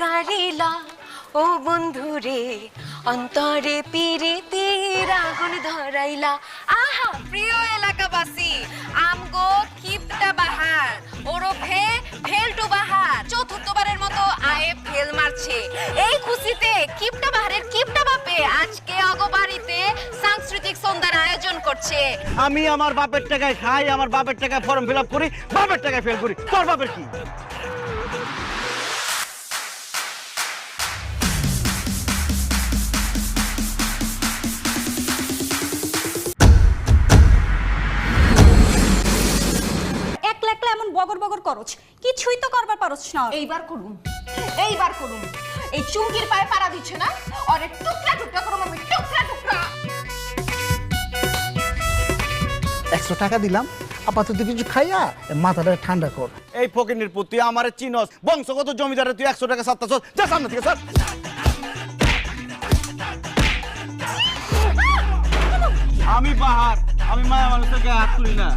কারিলা ও বন্ধুরে অন্তরে পিরিতির আগুন ধরাইলা। আহা প্রিয় এলাকাবাসী, আমগো কিপটা বাহার ওরফে ফেলটু বাহার চতুর্থবারের মতো আয়ে ফেল মারছে। এই খুশিতে কিপটা বাহারের কিপটা বাপে আজকে অগবাড়িতে সাংস্কৃতিক সন্ধ্যার আয়োজন করছে। আমি আমার বাপের টাকায় খাই, আমার বাপের টাকায় ফর্ম ফিল আপ করি, বাপের টাকায় ফেল করি। তোর বাপের কি? একলা একলা এমন বগর বগর করছ, কিছুই তো করবার পারছ না। এইবার করুন, এইবার করুন। এই চুমকির পায়ে পাড়া দিচ্ছে না, আরে টুকরা টুকরা করুন, আমি টুকরা টুকরা। 100 টাকা দিলাম, আপাতত কিছু খাইয়া মাথাটা ঠান্ডা কর। এই ফকিনের পুত, তুই আমারে চিনস, বংশগত জমিদারে তুই 100 টাকা সাত্তাছ, যা সামনে থেকে স্যার। আমি বাহার, আমি মায়া মানুষের গায়ে হাত তুলি না।